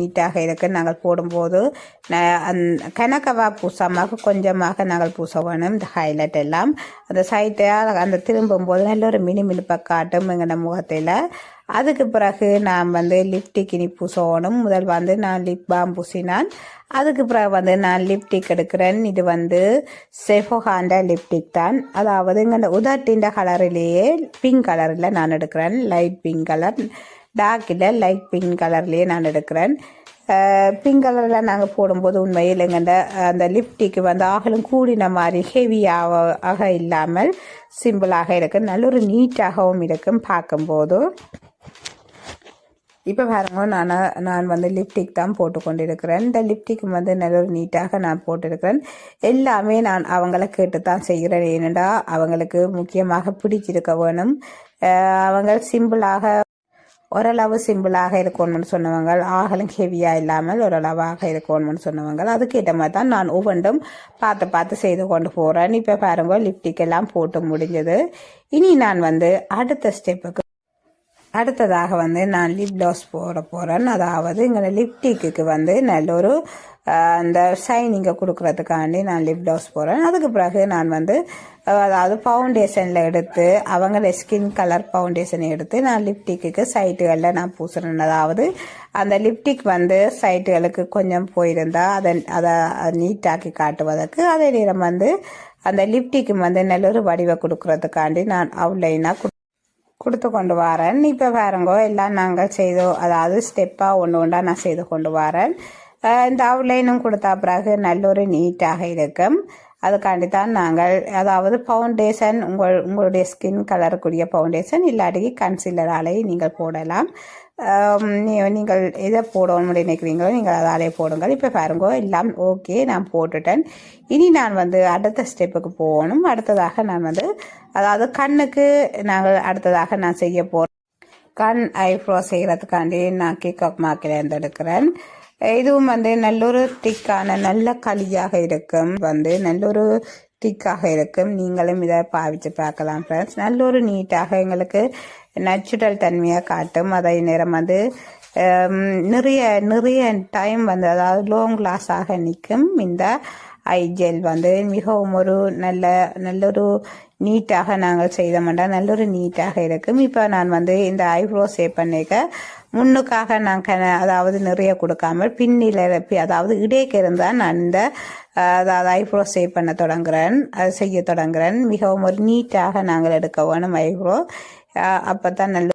நீட்டாக இருக்கு. நாங்கள் போடும்போது கணக்கவா பூசாமல் கொஞ்சமாக நாங்கள் பூச வேணும். இந்த ஹைலைட் எல்லாம் அந்த சைட்டை அந்த திரும்பும்போது நல்ல ஒரு மினுமினுப்பை காட்டும் எங்களோட முகத்தில். அதுக்கு பிறகு நான் லிப்டிக் இனி பூசணும். முதல் நான் லிப் பாம் பூசினான். அதுக்கு பிறகு நான் லிப்டிக் எடுக்கிறேன். இது செஃபோகாண்ட லிப்டிக் தான். அதாவது இங்கே உதட்டின்ற கலரிலேயே பிங்க் கலரில் நான் எடுக்கிறேன். லைட் பிங்க் கலர், டார்க்கில் லைட் பிங்க் கலர்லேயே நான் எடுக்கிறேன். பிங்க் கலரில் நாங்கள் போடும்போது உண்மையில் எங்கள்ட அந்த லிப்டிக்கு ஆகலும் கூடின மாதிரி ஹெவியாக இல்லாமல் சிம்பிளாக இருக்கும். நல்ல ஒரு நீட்டாகவும் இருக்கும் பார்க்கும்போது. இப்போ பாருங்க, நான் லிப்டிக் தான் போட்டு கொண்டிருக்கிறேன். இந்த லிப்டிக் நல்ல ஒரு நீட்டாக நான் போட்டிருக்கிறேன். எல்லாமே நான் அவங்கள கேட்டு தான் செய்கிறேன். ஏனெண்டா அவங்களுக்கு முக்கியமாக பிடிச்சிருக்க வேணும். அவங்க சிம்பிளாக ஓரளவு சிம்பிளாக இருக்கணும்னு சொன்னவங்க, ஆகலும் ஹெவியாக இல்லாமல் ஓரளவாக இருக்கணும்னு சொன்னவங்க. அதுக்கேற்ற மாதிரி தான் நான் ஒவ்வொன்றும் பார்த்து செய்து கொண்டு போகிறேன். இப்போ பாருங்க, லிப்டிக் எல்லாம் போட்டு முடிஞ்சது. இனி நான் அடுத்த ஸ்டெப்புக்கு அடுத்ததாக நான் லிப் க்ளாஸ் போட போகிறேன். அதாவது இங்கே லிப்டிக்கு நல்ல ஒரு அந்த ஷைனிங்கை கொடுக்கறதுக்காண்டி நான் லிப் க்ளாஸ் போகிறேன். அதுக்கு பிறகு நான் அதாவது ஃபவுண்டேஷனில் எடுத்து அவங்கள ஸ்கின் கலர் ஃபவுண்டேஷனை எடுத்து நான் லிப்டிக்கு சைட்டுகளில் நான் பூசுறேன். அதாவது அந்த லிப்டிக் சைட்டுகளுக்கு கொஞ்சம் போயிருந்தால் அதை நீட்டாக்கி காட்டுவதற்கு, அதே நேரம் அந்த லிப்டிக்கு நல்ல ஒரு வடிவை கொடுக்கறதுக்காண்டி நான் அவுட்லைனாக கொடுத்து கொண்டு வரேன். இப்போ பாருங்கோ, எல்லாம் நாங்கள் அதாவது ஸ்டெப்பாக ஒன்றா நான் செய்து கொண்டு வரேன். இந்த அவுட்லைனும் கொடுத்தா பிறகு நல்ல ஒரு நீட்டாக இருக்கும். அதுக்காண்டி தான் நாங்கள் அதாவது ஃபவுண்டேஷன் உங்களுடைய ஸ்கின் கலருக்குரிய ஃபவுண்டேஷன் இல்லாட்டி கன்சீலராலே நீங்கள் போடலாம். நீங்கள் எதை போடணும்னு நினைக்கிறீங்களோ நீங்கள் அதாலே போடுங்கள். இப்போ பாருங்க, எல்லாம் ஓகே, நான் போட்டுட்டேன். இனி நான் அடுத்த ஸ்டெப்புக்கு போகணும். அடுத்ததாக நான் அதாவது கண்ணுக்கு அடுத்ததாக நான் செய்ய போகிறேன். கண் ஐப்ரோ செய்கிறதுக்காண்டி நான் கிக்காக் மார்க்கில் எடுக்கிறேன். இதுவும் நல்ல ஒரு திக்கான நல்ல களியாக இருக்கும். நல்ல ஒரு திக்காக இருக்கும். நீங்களும் இதை பாவிச்சு பார்க்கலாம் ஃப்ரெண்ட்ஸ். நல்ல ஒரு நீட்டாக எங்களுக்கு நேச்சுரல் தன்மையாக காட்டும். அதே நேரம் நிறைய டைம் அதாவது லாங் லாஸாக நிற்கும். இந்த ஐ ஜெல் மிகவும் ஒரு நல்ல ஒரு நீட்டாக நாங்கள் செய்தோம்னா நல்ல ஒரு நீட்டாக இருக்கும். இப்போ நான் இந்த ஐப்ரோ ஷேப் பண்ணிக்க முன்னுக்காக நான் அதாவது நிறைய கொடுக்காமல் பின்னில் அதாவது இடைக்கு இருந்தால் நான் அதாவது ஐப்ரோ ஷேப் பண்ண தொடங்குறேன், அதை செய்ய தொடங்குறேன். மிகவும் ஒரு நீட்டாக நாங்கள் எடுக்க வேணும் ஐப்ரோ. அப்போ தான் நல்ல